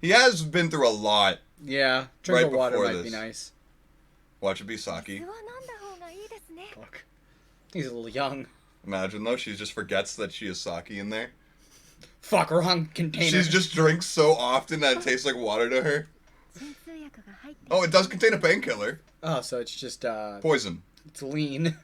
He has been through a lot. Yeah, drink of water might be nice. Watch it be Saki. Fuck. He's a little young. Imagine though, she just forgets that she is Saki in there. Fuck, wrong container. She just drinks so often that it tastes like water to her. Oh, it does contain a painkiller. Oh, so it's just poison. It's lean.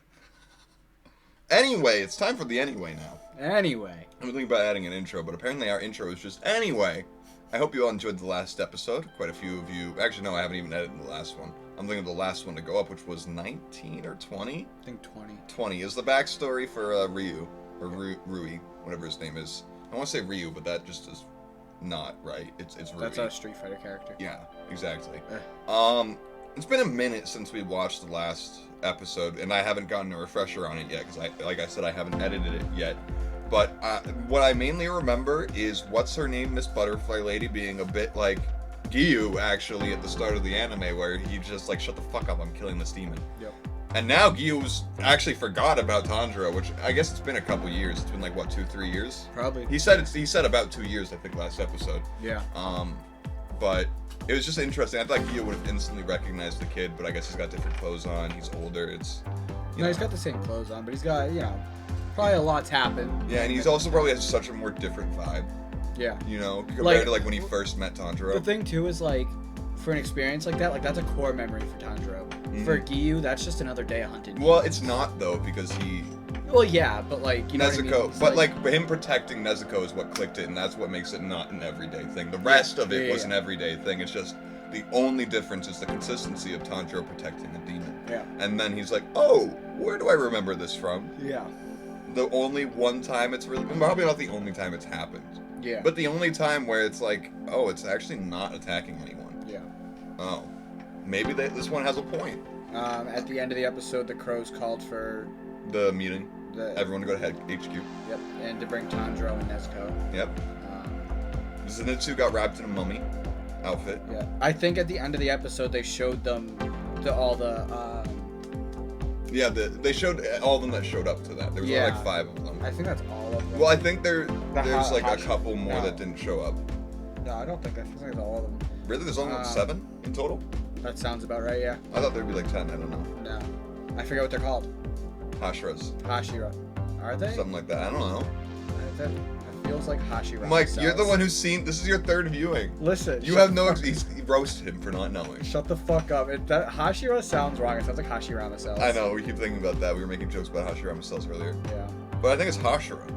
Anyway, it's time for the anyway now. Anyway. I'm thinking about adding an intro, but apparently our intro is just anyway. I hope you all enjoyed the last episode. Quite a few of you... Actually, no, I haven't even edited the last one. I'm thinking of the last one to go up, which was 19 or 20? I think 20. 20 is the backstory for Ryu. Or Rui, whatever his name is. I want to say Ryu, but that just is not right. It's Rui. That's our Street Fighter character. Yeah, exactly. It's been a minute since we watched the last episode, and I haven't gotten a refresher on it yet, because like I said, I haven't edited it yet. But what I mainly remember is what's her name, Miss Butterfly Lady, being a bit like Giyu, actually, at the start of the anime, where he just like, shut the fuck up, I'm killing this demon. Yep. And now Giyu's actually forgot about Tanjiro, which I guess it's been a couple years. It's been like, what, 2-3 years? Probably. He said about 2 years, I think, last episode. Yeah. But it was just interesting. I thought Giyu would have instantly recognized the kid, but I guess he's got different clothes on. He's older. It's no, he's got the same clothes on, but he's got, probably a lot's happened. Yeah, and he's also probably has such a more different vibe. Yeah. Compared to like when he first met Tanjiro. The thing too is like, for an experience like that, like that's a core memory for Tanjiro. Mm-hmm. For Giyu, that's just another day of hunting. Well, it's not though, because he... Well, yeah, but like, you know Nezuko, what I mean? but like him protecting Nezuko is what clicked it, and that's what makes it not an everyday thing. The rest of it was an everyday thing. It's just the only difference is the consistency of Tanjiro protecting a demon. Yeah. And then he's like, oh, where do I remember this from? Yeah. The only one time it's really... Probably not the only time it's happened. Yeah. But the only time where it's like, oh, it's actually not attacking anyone. Yeah. Oh. Maybe this one has a point. At the end of the episode, the crows called for... The meeting. Everyone to go to HQ. Yep, and to bring Tanjiro and Nezuko. Yep. Zenitsu got wrapped in a mummy outfit. Yeah. I think at the end of the episode, they showed them all the... Yeah, they showed all of them that showed up to that. There was like 5 of them. I think that's all of them. Well, I think there's like a couple more that didn't show up. No, I don't think that. I think it's all of them. Really? There's only 7 in total? That sounds about right, yeah. I thought there'd be like 10, I don't know. No. I forget what they're called. Hashiras. Hashira. Are they? Something like that. I don't know. That feels like Hashira. Mike, you're the one who's seen... This is your 3rd viewing. Listen. You have no... He roasted him for not knowing. Shut the fuck up. Hashira sounds wrong. It sounds like Hashirama cells. I know. We keep thinking about that. We were making jokes about Hashirama cells earlier. Yeah. But I think it's Hashira.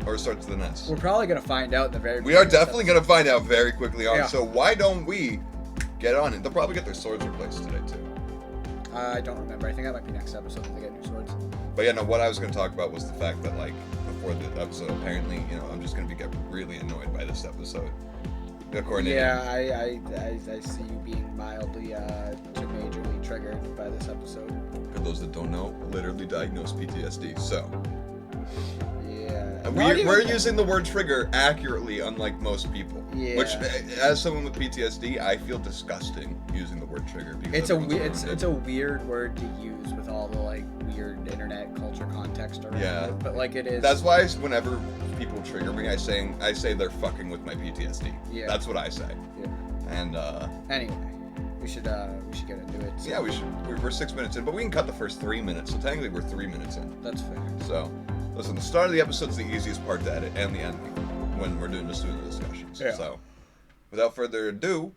Or it starts with an S. We're probably going to find out in the very We are definitely going to find out very quickly on. Yeah. So why don't we get on it? They'll probably get their swords replaced today, too. I don't remember. I think that might be next episode that they get new swords. But yeah, no, what I was going to talk about was the fact that, like, before the episode, apparently, I'm just going to get really annoyed by this episode. According to him. I see you being mildly to majorly triggered by this episode. For those that don't know, literally diagnosed PTSD, so... Yeah. We're using the word trigger accurately, unlike most people. Yeah. Which, as someone with PTSD, I feel disgusting using the word trigger. It's a weird word to use with all the like weird internet culture context around it. But like it is. That's why whenever people trigger me, I say they're fucking with my PTSD. Yeah. That's what I say. Yeah. And anyway, we should get into it. So. Yeah, we should. We're 6 minutes in, but we can cut the first 3 minutes. So technically, we're 3 minutes in. That's fair. So. Listen, the start of the episode is the easiest part to edit, and the ending, when we're doing the discussions. Yeah. So, without further ado...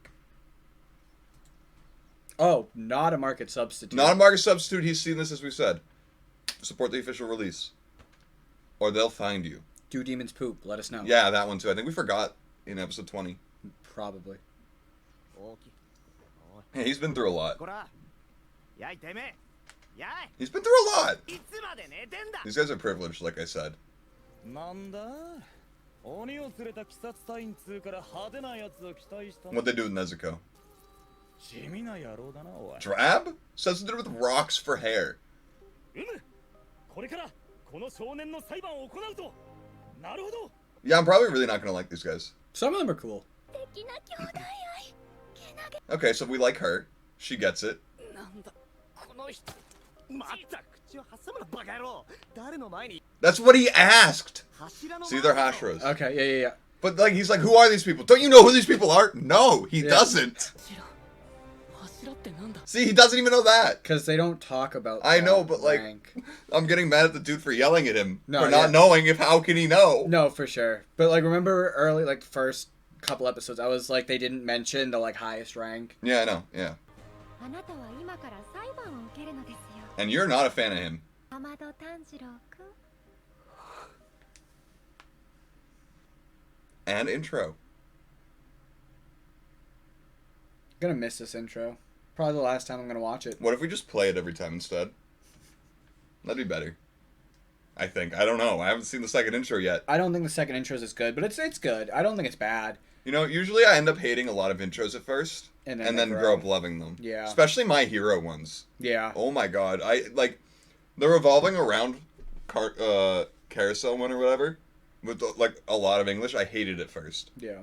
Oh, not a market substitute. Not a market substitute, he's seen this, as we said. Support the official release. Or they'll find you. Do demons poop? Let us know. Yeah, that one too. I think we forgot in episode 20. Probably. Hey, he's been through a lot. He's been through a lot! These guys are privileged, like I said. What'd they do with Nezuko? Drab? Says to do with rocks for hair. Yeah, I'm probably really not gonna like these guys. Some of them are cool. Okay, so we like her. She gets it. That's what he asked! See, they're Hashiras. Okay, yeah. But like he's like, who are these people? Don't you know who these people are? No, he doesn't. See, he doesn't even know that. Because they don't talk about I know, but rank. like, I'm getting mad at the dude for yelling at him. No, for not knowing how can he know? No, for sure. But like, remember early, like, first couple episodes, I was like, they didn't mention the like highest rank. Yeah, I know, yeah. And you're not a fan of him. And intro. I'm gonna miss this intro. Probably the last time I'm gonna watch it. What if we just play it every time instead? That'd be better. I think. I don't know. I haven't seen the second intro yet. I don't think the second intro is as good, but it's good. I don't think it's bad. You know, usually I end up hating a lot of intros at first, and then grow up loving them. Yeah. Especially My Hero ones. Yeah. Oh my god. I like the revolving around carousel one or whatever with like a lot of English. I hated it first. Yeah.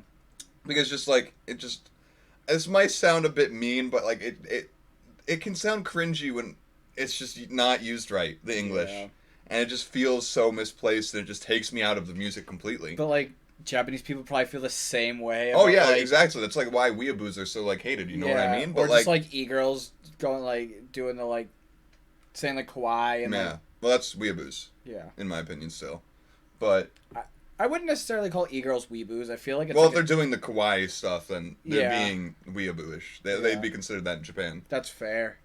Because just like this might sound a bit mean, but like it can sound cringy when it's just not used right, the English. Yeah. And it just feels so misplaced and it just takes me out of the music completely. But like Japanese people probably feel the same way. Oh yeah, like, exactly. That's like why weeaboos are so like hated, you know what I mean? But or just like e-girls going like doing the like saying like kawaii and yeah. Well, that's weeaboos. Yeah. In my opinion still. But I wouldn't necessarily call e-girls weeboos. I feel like it's well, like if they're doing the kawaii stuff, then they're being weeabooish. They'd be considered that in Japan. That's fair.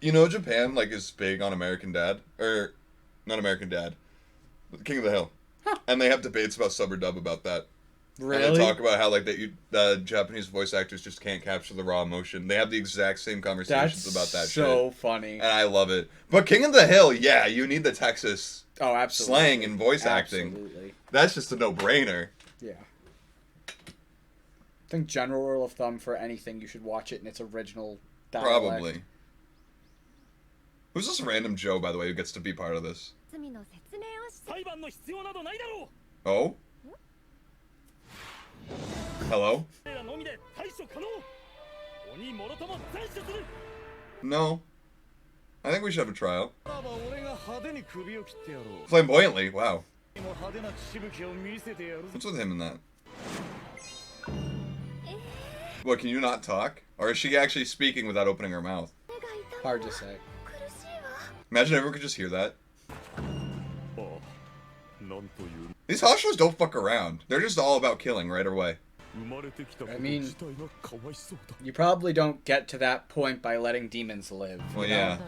You know, Japan like is big on American Dad, or not American Dad, King of the Hill, and they have debates about sub or dub about that. Really? And they talk about how like the Japanese voice actors just can't capture the raw emotion. They have the exact same conversations about that shit. So funny. And I love it. But King of the Hill, yeah, you need the Texas absolutely. slang and voice acting. Absolutely. That's just a no-brainer. Yeah. I think general rule of thumb for anything, you should watch it in its original dialect. Probably. Who's this random Joe, by the way, who gets to be part of this? Oh? Hello? No. I think we should have a trial. Flamboyantly, wow. What's with him in that? What, can you not talk? Or is she actually speaking without opening her mouth? Hard to say. Imagine everyone could just hear that. These hostelers don't fuck around. They're just all about killing right away. I mean, you probably don't get to that point by letting demons live. Well, yeah.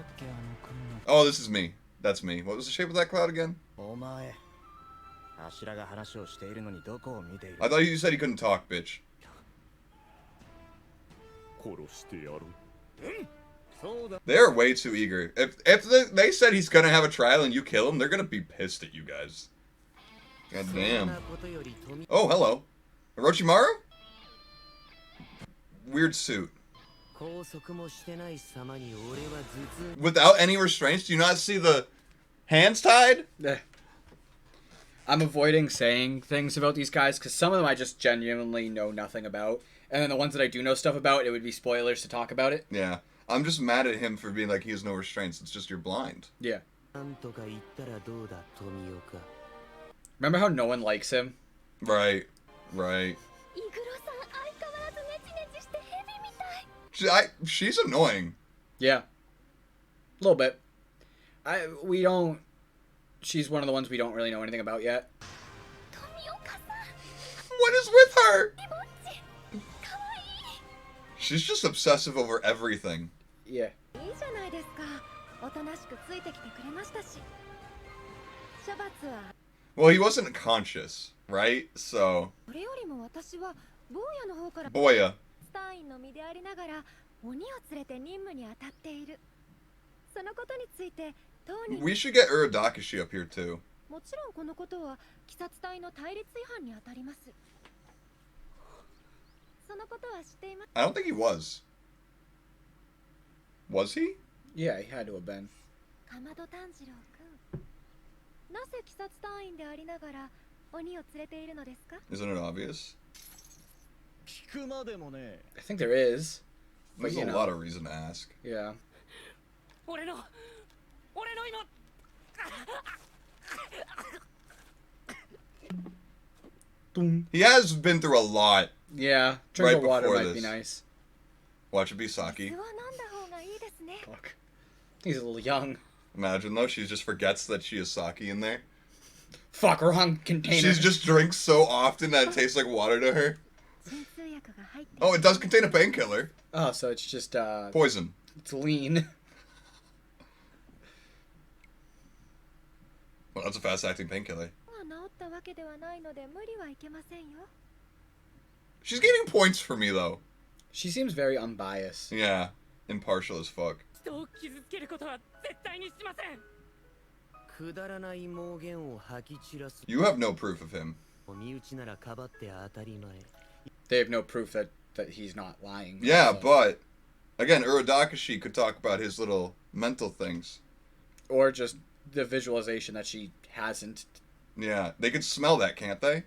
Oh, this is me. That's me. What was the shape of that cloud again? I thought you said he couldn't talk, bitch. They're way too eager. If they said he's gonna have a trial and you kill him, they're gonna be pissed at you guys. God damn. Oh, hello. Orochimaru? Weird suit. Without any restraints? Do you not see the hands tied? I'm avoiding saying things about these guys because some of them I just genuinely know nothing about. And then the ones that I do know stuff about, it would be spoilers to talk about it. Yeah. I'm just mad at him for being like, he has no restraints. It's just you're blind. Yeah. Remember how no one likes him? Right. Right. She's annoying. Yeah. A little bit. She's one of the ones we don't really know anything about yet. What is with her? She's just obsessive over everything. Yeah. Well, he wasn't conscious, right? So... Boya. We should get Uradakishi up here too. I don't think he was. Was he? Yeah, he had to have been. Isn't it obvious? I think there is. There's a lot of reason to ask. Yeah. Boom. He has been through a lot. Yeah, drink Right of water before might be this. nice. Watch it be sake. Fuck. He's a little young. Imagine though, she just forgets that she has sake in there. Fuck, wrong container. She just drinks so often that it tastes like water to her. Oh, it does contain a painkiller. Oh, so it's just, Poison. it's lean. Well, that's a fast-acting painkiller. She's getting points for me, though. She seems very unbiased. Yeah. Impartial as fuck. You have no proof of him. They have no proof that he's not lying. Yeah, so. but... Again, Urodakashi could talk about his little mental things. Or just the visualization that she hasn't. Yeah. They could smell that, can't they?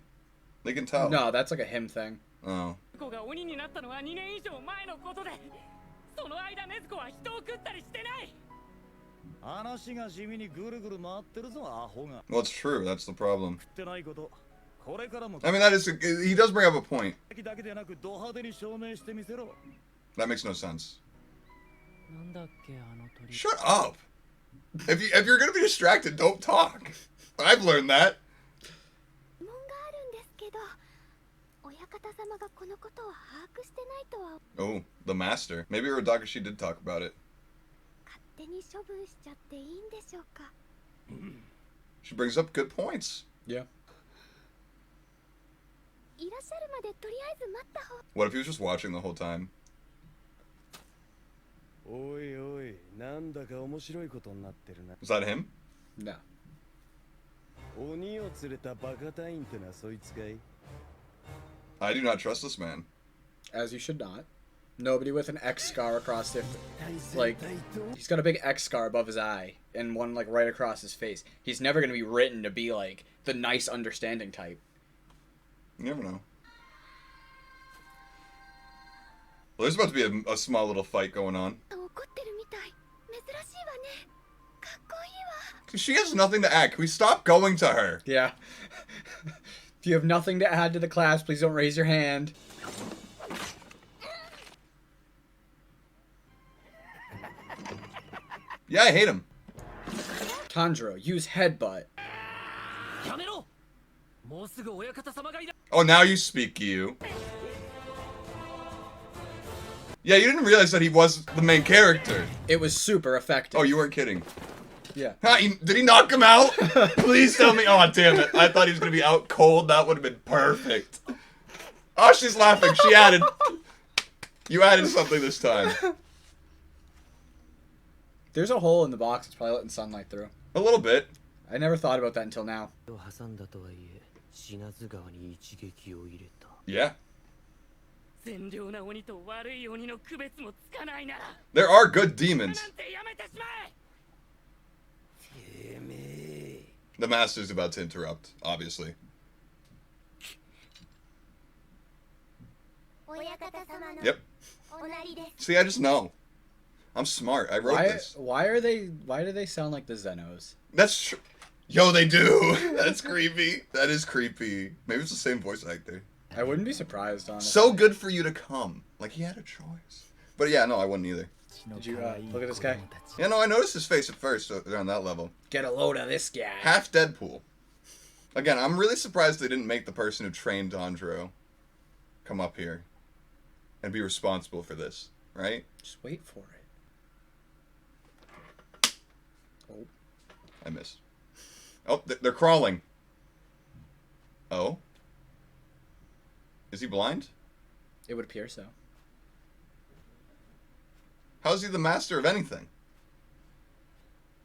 They can tell. No, that's like a him thing. Oh. Well, it's true. That's the problem. I mean, that is... He does bring up a point. That makes no sense. Shut up! If you're gonna be distracted, don't talk. I've learned that. Oh, the master. Maybe Urodakashi did talk about it. She brings up good points. Yeah. What if he was just watching the whole time? Is that him? No. I do not trust this man. As you should not. Nobody with an X scar across their... Like, he's got a big X scar above his eye. And one, like, right across his face. He's never going to be written to be, like, the nice, understanding type. You never know. Well, there's about to be a small little fight going on. She has nothing to add. Can we stop going to her? Yeah. If you have nothing to add to the class, please don't raise your hand. Yeah, I hate him. Tanjiro, use headbutt. Oh, now you speak, you. Yeah, you didn't realize that he was the main character. It was super effective. Oh, you weren't kidding. Yeah. Did he knock him out? Please tell me. Oh, damn it. I thought he was going to be out cold. That would have been perfect. Oh, she's laughing. She added... You added something this time. There's a hole in the box that's probably letting sunlight through. A little bit. I never thought about that until now. Yeah. There are good demons. The master's about to interrupt, obviously. Yep. See, I just know. I'm smart. I wrote this. Why do they sound like the Zenos? That's true. Yo, they do. That's creepy. That is creepy. Maybe it's the same voice actor. I wouldn't be surprised, honestly. So good for you to come. Like, he had a choice. But yeah, no, I wouldn't either. Did you look at this guy? Yeah, no, I noticed his face at first, so they're on that level. Get a load of this guy. Half Deadpool. Again, I'm really surprised they didn't make the person who trained Andro come up here and be responsible for this, right? Just wait for it. Oh. I missed. Oh, they're crawling. Oh? Is he blind? It would appear so. How's he the master of anything?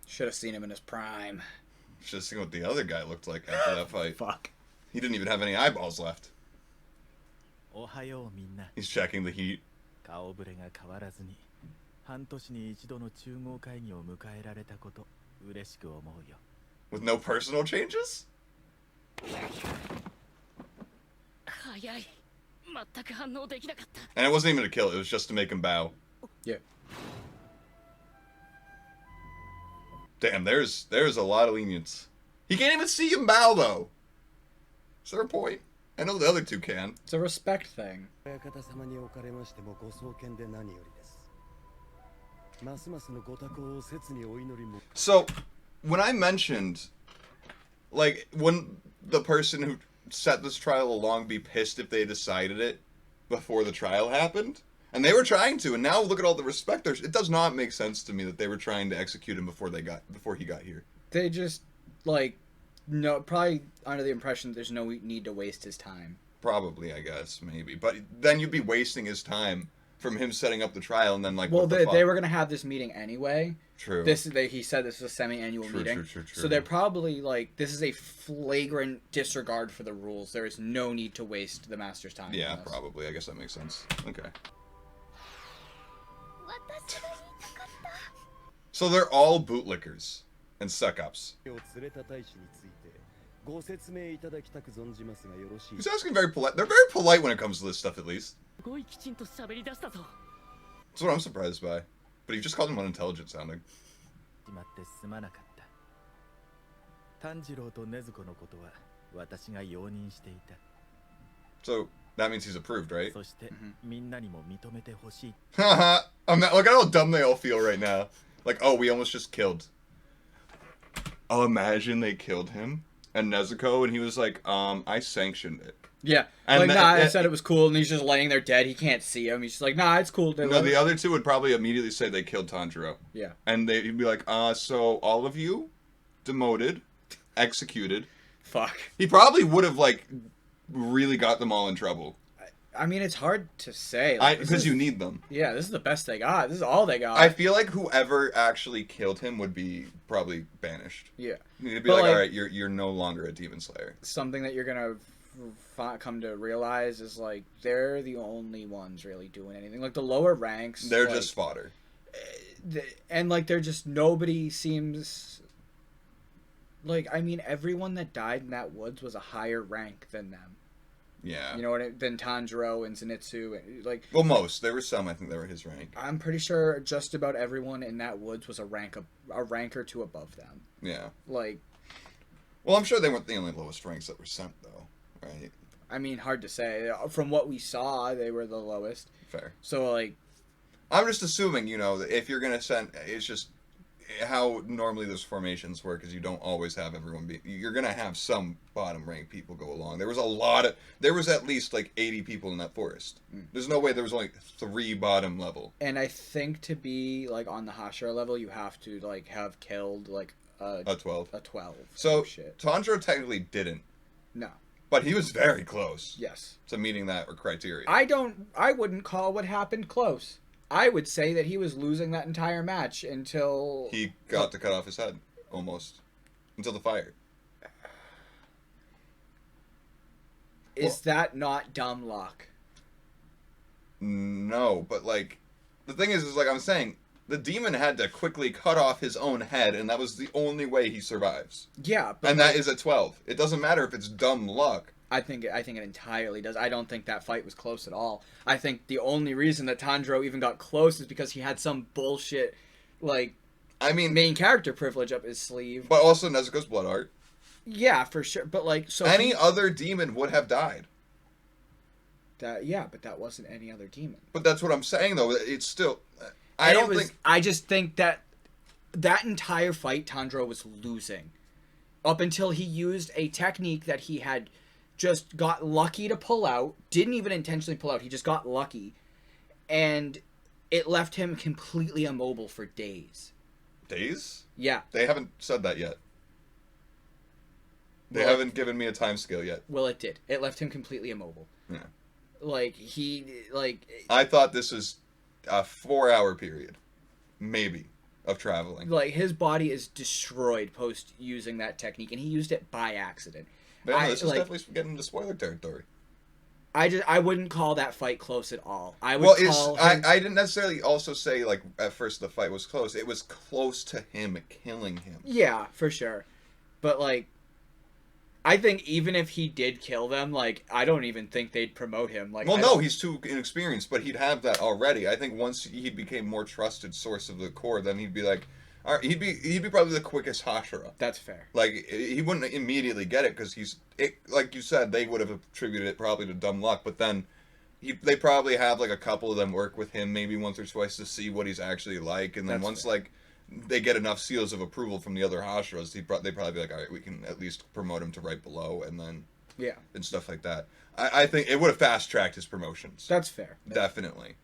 Should have seen him in his prime. Should have seen what the other guy looked like after that fight. Fuck. He didn't even have any eyeballs left. He's checking the heat. With no personal changes? And it wasn't even a kill, it was just to make him bow. Yeah. Damn, there's a lot of lenience. He can't even see him bow, though. Is there a point? I know the other two can. It's a respect thing. So, when I mentioned, like, wouldn't the person who set this trial along be pissed if they decided it before the trial happened? And they were trying to, and now look at all the respect. It does not make sense to me that they were trying to execute him before he got here. They just, like, no, probably under the impression that there's no need to waste his time. Probably, I guess, maybe. But then you'd be wasting his time from him setting up the trial, and then, like, well, what the fuck? They were going to have this meeting anyway. True. He said this was a semi-annual meeting. True. So they're probably, like, this is a flagrant disregard for the rules. There is no need to waste the Master's time. Yeah, probably. I guess that makes sense. Okay. So they're all bootlickers and suck-ups. He's asking very polite. They're very polite when it comes to this stuff, at least. That's what I'm surprised by. But he just called him unintelligent sounding. So that means he's approved, right? Haha. Look at how dumb they all feel right now. Like, oh, we almost just killed. Oh, imagine they killed him and Nezuko, and he was like, I sanctioned it. Yeah. And like, I said it was cool, and he's just laying there dead. He can't see him. He's just like, nah, it's cool. No, the other two would probably immediately say they killed Tanjiro. Yeah. And he'd be like, so all of you demoted, executed. Fuck. He probably would have, like, really got them all in trouble. I mean, it's hard to say. Like, because you need them. Yeah, this is the best they got. This is all they got. I feel like whoever actually killed him would be probably banished. Yeah. You'd be like, all right, you're no longer a Demon Slayer. Something that you're going to come to realize is, like, they're the only ones really doing anything. Like, the lower ranks... They're just fodder. And, like, they're just... Nobody seems... Like, I mean, everyone that died in that woods was a higher rank than them. Yeah. You know what? Than Tanjiro and Zenitsu. Like, well, most. There were some, I think, that were his rank. I'm pretty sure just about everyone in that woods was a rank or two above them. Yeah. Like... Well, I'm sure they weren't the only lowest ranks that were sent, though. Right? I mean, hard to say. From what we saw, they were the lowest. Fair. So, like... I'm just assuming, that if you're going to send... It's just... How normally those formations work is you don't always have everyone be... You're going to have some bottom-ranked people go along. There was at least, like, 80 people in that forest. There's no way there was only 3 bottom level. And I think to be, like, on the Hashira level, you have to, like, have killed, like, a 12. A 12. So, Tanjiro technically didn't. No. But he was very close. Yes. To meeting that criteria. I wouldn't call what happened close. I would say that he was losing that entire match until... He got to cut off his head. Almost. Until the fire. Is that not dumb luck? No, but, like... The thing is like I'm saying, the demon had to quickly cut off his own head, and that was the only way he survives. Yeah, but... And that is a 12. It doesn't matter if it's dumb luck. I think it entirely does. I don't think that fight was close at all. I think the only reason that Tanjiro even got close is because he had some bullshit, like, main character privilege up his sleeve. But also Nezuko's blood art. Yeah, for sure. But, like, so any other demon would have died. But that wasn't any other demon. But that's what I'm saying, though. It's still... I just think that entire fight Tanjiro was losing. Up until he used a technique that he had... just got lucky to pull out, didn't even intentionally pull out, he just got lucky, and it left him completely immobile for days. Days? Yeah. They haven't said that yet. They haven't given me a time scale yet. Well, it did. It left him completely immobile. Yeah. I thought this was a 4-hour period, maybe, of traveling. Like, his body is destroyed post using that technique, and he used it by accident. Yeah, this is definitely getting into spoiler territory. I wouldn't call that fight close at all. I didn't necessarily also say, like, at first the fight was close. It was close to him killing him. Yeah, for sure. But, like, I think even if he did kill them, like, I don't even think they'd promote him. Like, well, no, he's too inexperienced, but he'd have that already. I think once he became more trusted source of the core, then he'd be like, He'd be probably the quickest Hashira. That's fair. Like, he wouldn't immediately get it because like you said, they would have attributed it probably to dumb luck. But then they probably have like a couple of them work with him maybe once or twice to see what he's actually like, and then once like they get enough seals of approval from the other Hashiras, they probably be like, all right, we can at least promote him to right below, and then and stuff like that. I think it would have fast tracked his promotions. That's fair. Definitely.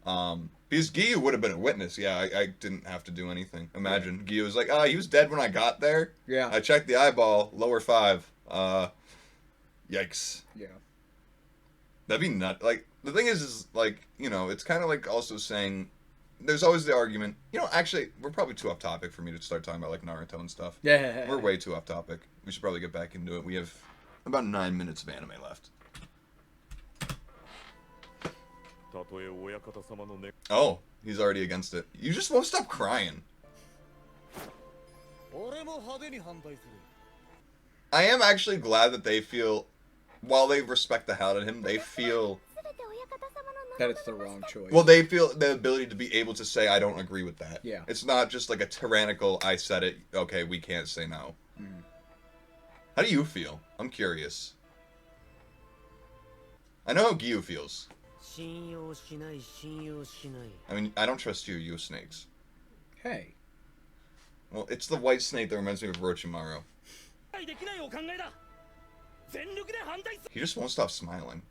Because Gyu would have been a witness. Yeah, I didn't have to do anything. Imagine Gyu was like, he was dead when I got there. Yeah. I checked the eyeball, lower 5. Yikes. Yeah. That'd be nut. Like, the thing is like, you know, it's kind of like also saying, there's always the argument, you know, actually, we're probably too off topic for me to start talking about like Naruto and stuff. Yeah. We're way too off topic. We should probably get back into it. We have about 9 minutes of anime left. Oh, he's already against it. You just won't stop crying. I am actually glad that they feel, while they respect the hell out of him, they feel that it's the wrong choice. Well, they feel the ability to be able to say, I don't agree with that. Yeah. It's not just like a tyrannical, I said it, okay, we can't say no. How do you feel? I'm curious. I know how Gyu feels. I mean, I don't trust you, you snakes. Hey. Well, it's the white snake that reminds me of Orochimaru. He just won't stop smiling.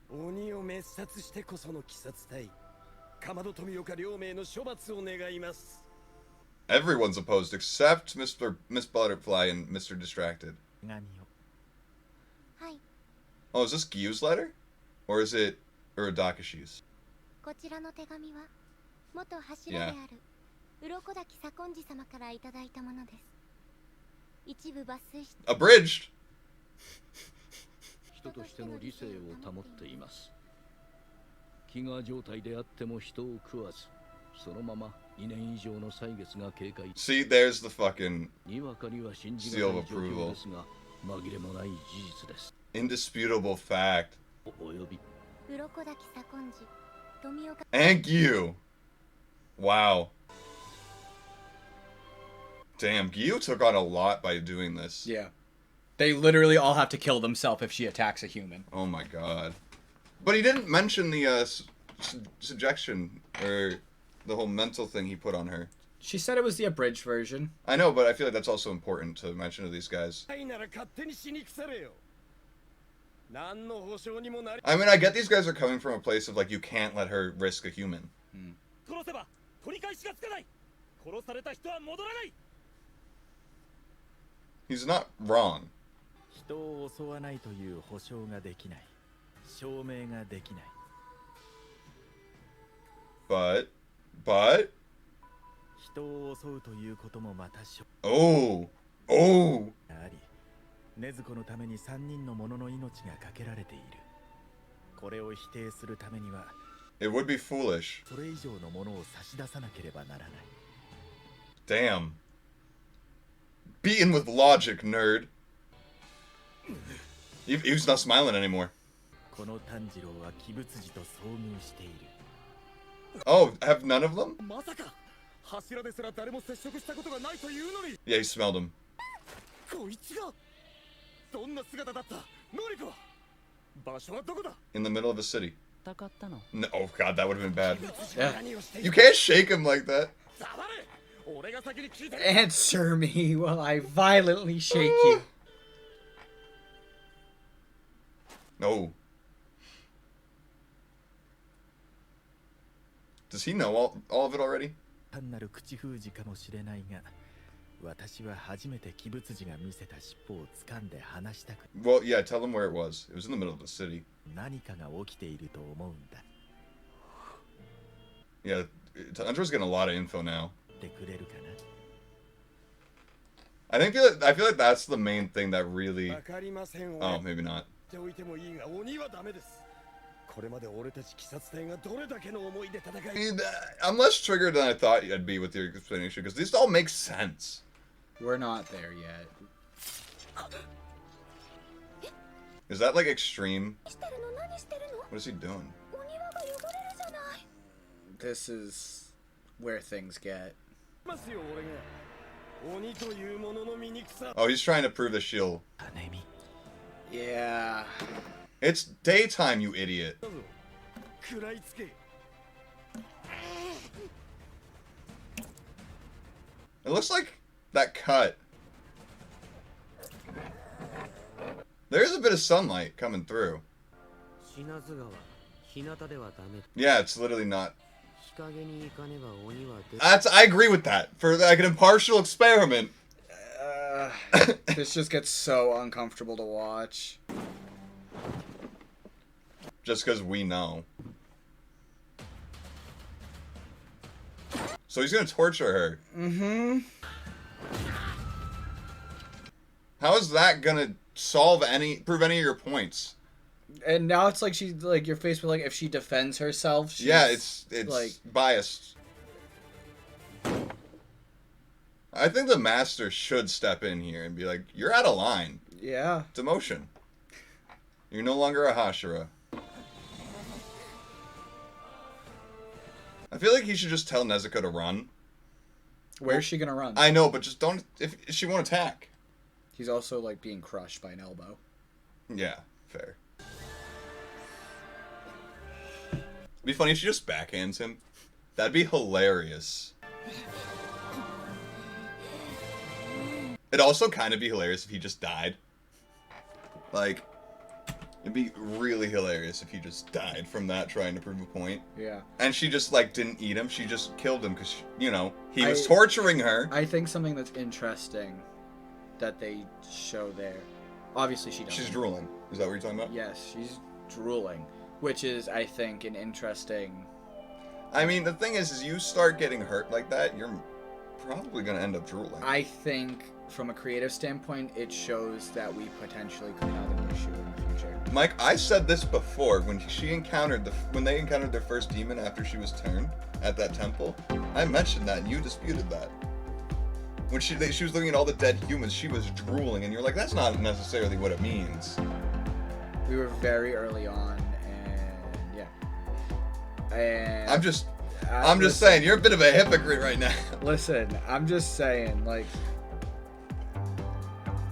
Everyone's opposed except Miss Butterfly and Mr. Distracted. Oh, is this Gyu's letter? Or is it Urodakishi's? Yeah. Abridged! See, there's the fucking seal of approval. Indisputable fact. And Gyu. Wow. Damn, Gyu took on a lot by doing this. Yeah. They literally all have to kill themselves if she attacks a human. Oh my god. But he didn't mention the suggestion, or the whole mental thing he put on her. She said it was the abridged version. I know, but I feel like that's also important to mention to these guys. I mean, I get these guys are coming from a place of like, you can't let her risk a human. He's not wrong. But... Oh! Oh! It would be foolish. Damn. Beaten with logic, nerd. He's not smiling anymore. Oh, have none of them? Yeah, he smelled him. In the middle of a city. No, oh god, that would have been bad. Yeah. You can't shake him like that. Answer me while I violently shake you. No. Does he know all of it already? Well, yeah, tell him where it was. It was in the middle of the city. Yeah, Tanjiro's getting a lot of info now. I feel like that's the main thing that really... Oh, maybe not. I'm less triggered than I thought I'd be with your explanation, because these all make sense. We're not there yet. Is that like extreme? What is he doing? This is where things get. Oh, he's trying to prove that she'll... Yeah. It's daytime, you idiot. It looks like that cut. There's a bit of sunlight coming through. Yeah, it's literally not. I agree with that. For like an impartial experiment. This just gets so uncomfortable to watch. Just because we know. So he's gonna torture her. Mm-hmm. How is that gonna prove any of your points? And now it's like she's like you're faced with like if she defends herself. She's, yeah, it's like biased. I think the master should step in here and be like, "You're out of line." Yeah. Demotion. You're no longer a Hashira. I feel like he should just tell Nezuko to run. Where's she gonna run? I know, but just don't. If she won't attack. He's also like being crushed by an elbow. Yeah, fair. It'd be funny if she just backhands him. That'd be hilarious. It'd also kind of be hilarious if he just died. Like, it'd be really hilarious if he just died from that trying to prove a point. Yeah. And she just, like, didn't eat him. She just killed him because, you know, he was torturing her. I think something that's interesting that they show there. Obviously, she doesn't. She's drooling. Is that what you're talking about? Yes, she's drooling. Which is, I think, an interesting... I mean, the thing is you start getting hurt like that, you're probably going to end up drooling. I think, from a creative standpoint, it shows that we potentially could have an issue in the future. Mike, I said this before when they encountered their first demon after she was turned at that temple. I mentioned that and you disputed that. When she was looking at all the dead humans, she was drooling, and you're like, that's not necessarily what it means. We were very early on, and yeah. And I'm just saying, you're a bit of a hypocrite right now. Listen, I'm just saying, like,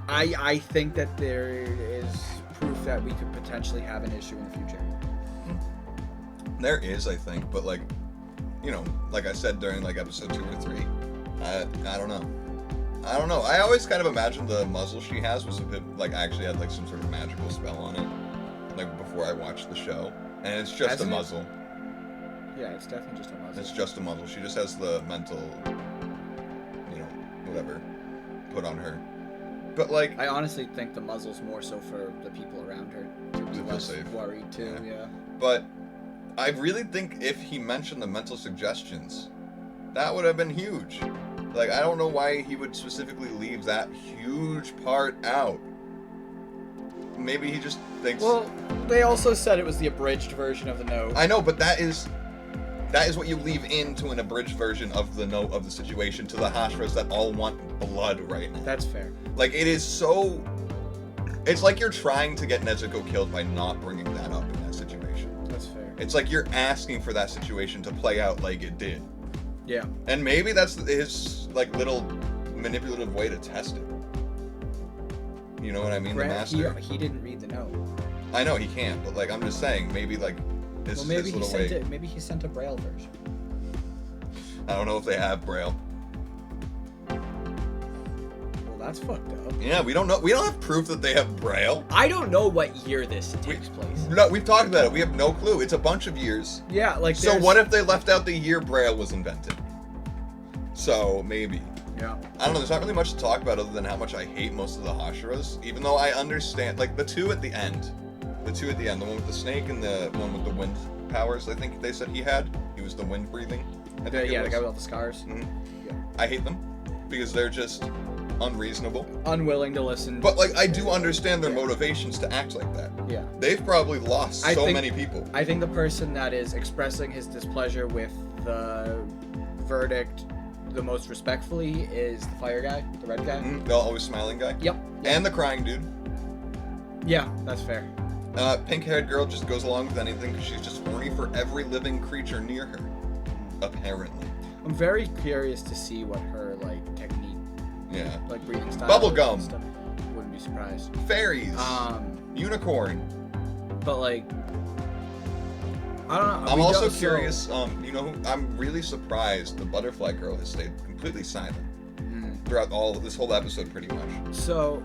I think that there is proof that we could potentially have an issue in the future. There is, I think, but like, you know, like I said during like episode 2 or 3, I don't know. I don't know. I always kind of imagined the muzzle she has was a bit like actually had like some sort of magical spell on it, like before I watched the show, and it's just a muzzle. Yeah, it's definitely just a muzzle. It's just a muzzle. She just has the mental, you know, whatever, put on her. But like, I honestly think the muzzle's more so for the people around her to be less safe. Worried too. Yeah. But I really think if he mentioned the mental suggestions, that would have been huge. Like, I don't know why he would specifically leave that huge part out. Maybe he just thinks... Well, they also said it was the abridged version of the note. I know, but that is what you leave into an abridged version of the note of the situation to the Hashiras that all want blood right now. That's fair. Like, it is so... It's like you're trying to get Nezuko killed by not bringing that up in that situation. That's fair. It's like you're asking for that situation to play out like it did. Yeah. And maybe that's his, like, little manipulative way to test it. You know what I mean? The master. He didn't read the note. I know he can't, but, like, I'm just saying, maybe, like, this is his little way. Maybe he sent a Braille version. I don't know if they have Braille. Well, that's fucked up. Yeah, we don't know. We don't have proof that they have Braille. I don't know what year this takes place. No, we've talked about it. We have no clue. It's a bunch of years. Yeah, like So what if they left out the year Braille was invented? So, maybe. Yeah. I don't know, there's not really much to talk about other than how much I hate most of the Hashiras, even though I understand, like, the two at the end, the one with the snake and the one with the wind powers, I think they said he had. He was the wind breathing. The guy with all the scars. Mm-hmm. Yeah. I hate them, because they're just unreasonable. Unwilling to listen. But, like, I do understand their motivations to act like that. Yeah. They've probably lost so many people. I think the person that is expressing his displeasure with the verdict the most respectfully is the fire guy, the red guy. The always smiling guy. Yep. And the crying dude. Yeah, that's fair. Pink-haired girl just goes along with anything because she's just horny for every living creature near her. Apparently. I'm very curious to see what her, like, technique Yeah. Like breathing styles. Bubblegum. Stuff. Wouldn't be surprised. Fairies. Unicorn. But like, I don't know. I'm also curious. I'm really surprised the Butterfly Girl has stayed completely silent throughout this whole episode, pretty much. So,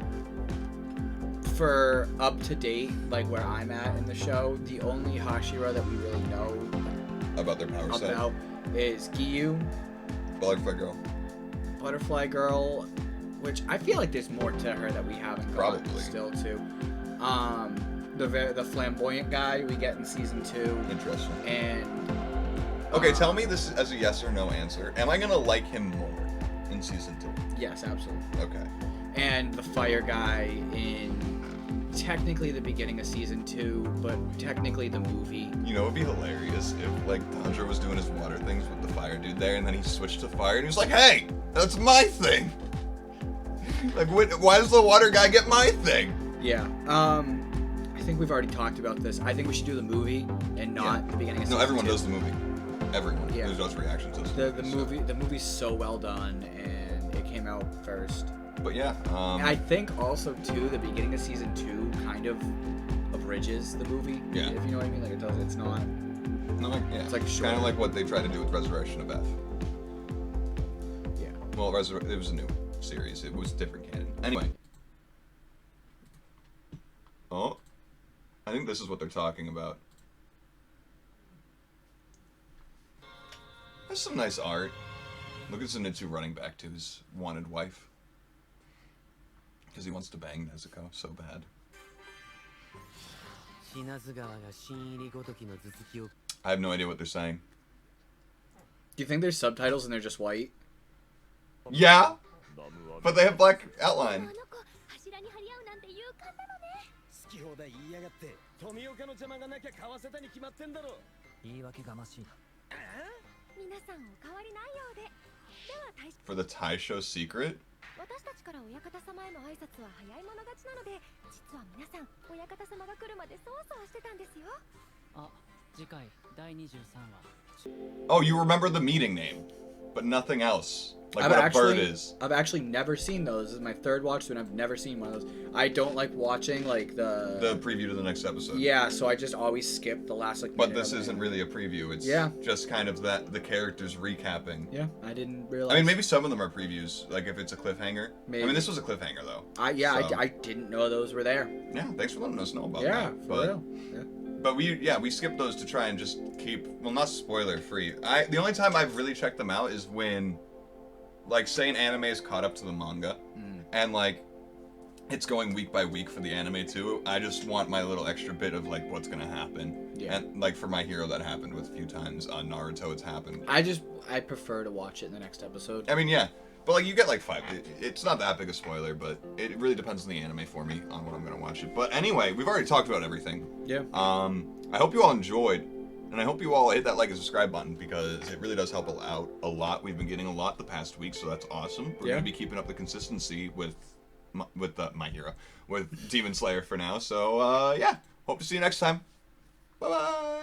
for up to date, like where I'm at in the show, the only Hashira that we really know about their power set is Giyu, Butterfly Girl, which I feel like there's more to her that we haven't got still too. The flamboyant guy we get in season 2. Interesting. And okay, tell me this as a yes or no answer. Am I gonna like him more in season 2? Yes, absolutely. Okay. And the fire guy in technically the beginning of season 2, but technically the movie. You know, it'd be hilarious if like Tanjiro was doing his water things with the fire dude there, and then he switched to fire, and he was like, "Hey, that's my thing." Like, why does the water guy get my thing? Yeah. I think we've already talked about this. I think we should do the movie and not the beginning of season 2. No, everyone does the movie. Everyone. Yeah. There's those reactions. The movie's so well done, and it came out first. But yeah. I think also too the beginning of season 2 kind of abridges the movie. Yeah. If you know what I mean, like it does. It's not. No, yeah. It's like kind of like what they tried to do with Resurrection of F. Yeah. Well, it was a new series. It was different canon. Anyway. Oh. I think this is what they're talking about. There's some nice art. Look at Zenitsu running back to his wanted wife. Because he wants to bang Nezuko so bad. I have no idea what they're saying. Do you think there's subtitles and they're just white? Yeah! But they have black outline. For the Taisho secret? Oh, you remember the meeting name, but nothing else. Like what a bird is. I've actually never seen those. This is my third watch, and I've never seen one of those. I don't like watching like the preview to the next episode. Yeah, so I just always skip the last like. But this isn't really a preview. It's just kind of the characters recapping. Yeah, I didn't realize. I mean, maybe some of them are previews, like if it's a cliffhanger. Maybe. I mean, this was a cliffhanger though. I didn't know those were there. Yeah, thanks for letting us know about that. Yeah, for real. Yeah. But we skipped those to try and just keep not spoiler free. The only time I've really checked them out is when, like, say an anime is caught up to the manga, and like it's going week by week for the anime too. I just want my little extra bit of like what's gonna happen. Yeah. And like for My Hero, that happened with a few times. On Naruto, it's happened. I prefer to watch it in the next episode. I mean, yeah. But like you get like 5. It's not that big a spoiler, but it really depends on the anime for me on when I'm gonna watch it. But anyway, we've already talked about everything. Yeah. I hope you all enjoyed, and I hope you all hit that like and subscribe button because it really does help out a lot. We've been getting a lot the past week, so that's awesome. We're gonna be keeping up the consistency with My Hero, with Demon Slayer for now. So yeah, hope to see you next time. Bye bye.